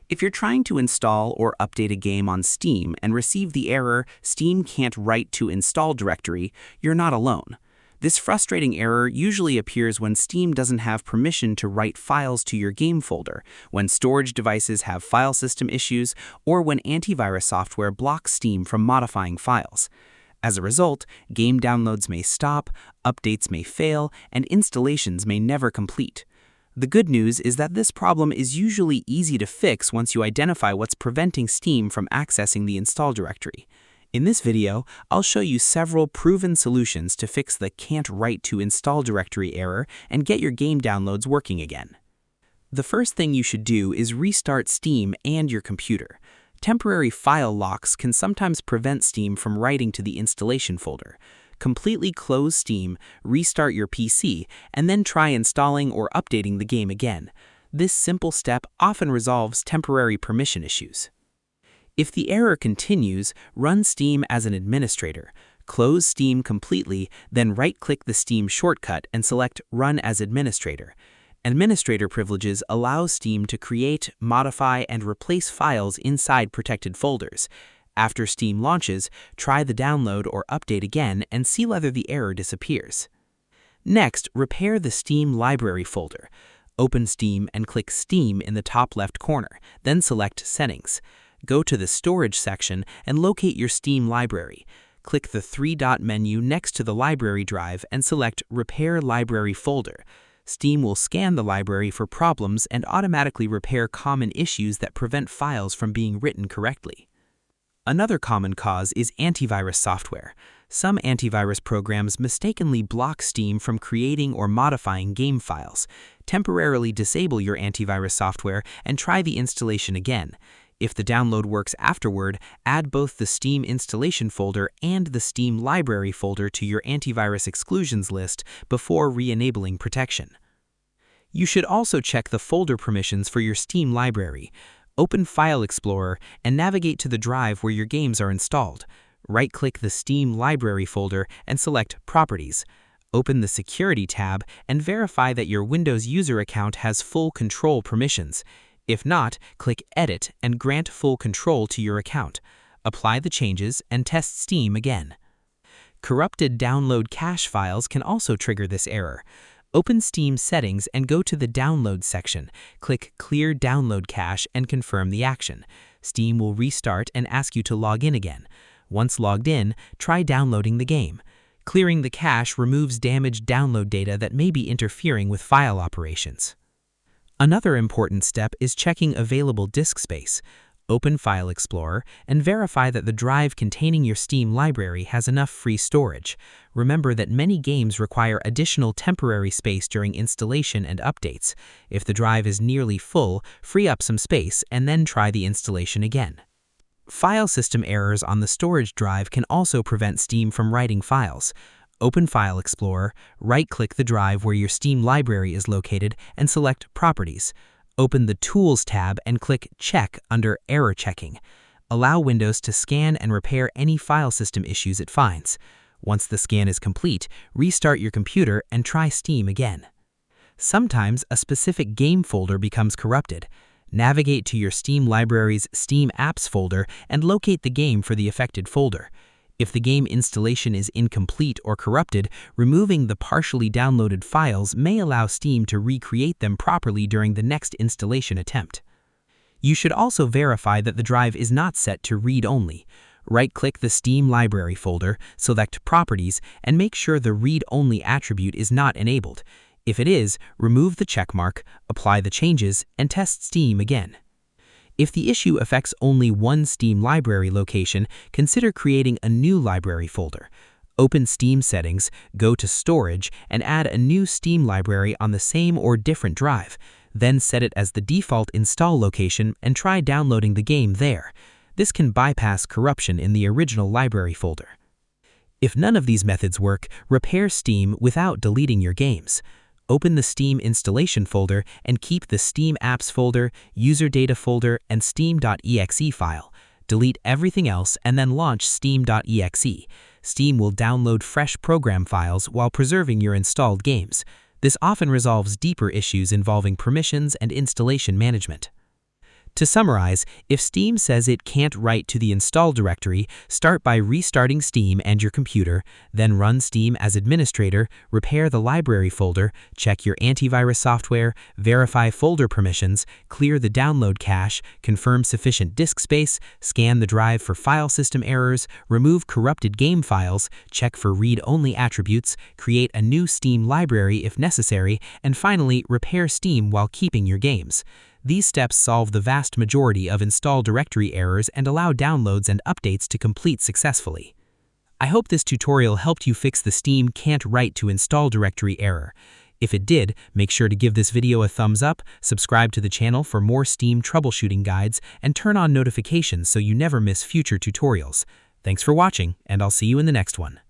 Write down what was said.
If you're trying to install or update a game on Steam and receive the error "Steam can't write to install directory," you're not alone. This frustrating error usually appears when Steam doesn't have permission to write files to your game folder, when storage devices have file system issues, or when antivirus software blocks Steam from modifying files. As a result, game downloads may stop, updates may fail, and installations may never complete. The good news is that this problem is usually easy to fix once you identify what's preventing Steam from accessing the install directory. In this video, I'll show you several proven solutions to fix the "can't write to install directory" error and get your game downloads working again. The first thing you should do is restart Steam and your computer. Temporary file locks can sometimes prevent Steam from writing to the installation folder. Completely close Steam, restart your PC, and then try installing or updating the game again. This simple step often resolves temporary permission issues. If the error continues, run Steam as an administrator. Close Steam completely, then right-click the Steam shortcut and select Run as Administrator. Administrator privileges allow Steam to create, modify, and replace files inside protected folders. After Steam launches, try the download or update again and see whether the error disappears. Next, repair the Steam library folder. Open Steam and click Steam in the top left corner, then select Settings. Go to the Storage section and locate your Steam library. Click the three-dot menu next to the library drive and select Repair Library Folder. Steam will scan the library for problems and automatically repair common issues that prevent files from being written correctly. Another common cause is antivirus software. Some antivirus programs mistakenly block Steam from creating or modifying game files. Temporarily disable your antivirus software and try the installation again. If the download works afterward, add both the Steam installation folder and the Steam library folder to your antivirus exclusions list before re-enabling protection. You should also check the folder permissions for your Steam library. Open File Explorer and navigate to the drive where your games are installed. Right-click the Steam library folder and select Properties. Open the Security tab and verify that your Windows user account has full control permissions. If not, click Edit and grant full control to your account. Apply the changes and test Steam again. Corrupted download cache files can also trigger this error. Open Steam Settings and go to the Download section. Click Clear Download Cache and confirm the action. Steam will restart and ask you to log in again. Once logged in, try downloading the game. Clearing the cache removes damaged download data that may be interfering with file operations. Another important step is checking available disk space. Open File Explorer and verify that the drive containing your Steam library has enough free storage. Remember that many games require additional temporary space during installation and updates. If the drive is nearly full, free up some space and then try the installation again. File system errors on the storage drive can also prevent Steam from writing files. Open File Explorer, right-click the drive where your Steam library is located and select Properties. Open the Tools tab and click Check under Error Checking. Allow Windows to scan and repair any file system issues it finds. Once the scan is complete, restart your computer and try Steam again. Sometimes a specific game folder becomes corrupted. Navigate to your Steam library's Steam Apps folder and locate the game for the affected folder. If the game installation is incomplete or corrupted, removing the partially downloaded files may allow Steam to recreate them properly during the next installation attempt. You should also verify that the drive is not set to read-only. Right-click the Steam library folder, select Properties, and make sure the read-only attribute is not enabled. If it is, remove the checkmark, apply the changes, and test Steam again. If the issue affects only one Steam library location, consider creating a new library folder. Open Steam Settings, go to Storage, and add a new Steam library on the same or different drive. Then set it as the default install location and try downloading the game there. This can bypass corruption in the original library folder. If none of these methods work, repair Steam without deleting your games. Open the Steam installation folder and keep the Steam Apps folder, User Data folder, and Steam.exe file. Delete everything else and then launch Steam.exe. Steam will download fresh program files while preserving your installed games. This often resolves deeper issues involving permissions and installation management. To summarize, if Steam says it can't write to the install directory, start by restarting Steam and your computer, then run Steam as administrator, repair the library folder, check your antivirus software, verify folder permissions, clear the download cache, confirm sufficient disk space, scan the drive for file system errors, remove corrupted game files, check for read-only attributes, create a new Steam library if necessary, and finally, repair Steam while keeping your games. These steps solve the vast majority of install directory errors and allow downloads and updates to complete successfully. I hope this tutorial helped you fix the Steam can't write to install directory error. If it did, make sure to give this video a thumbs up, subscribe to the channel for more Steam troubleshooting guides, and turn on notifications so you never miss future tutorials. Thanks for watching, and I'll see you in the next one.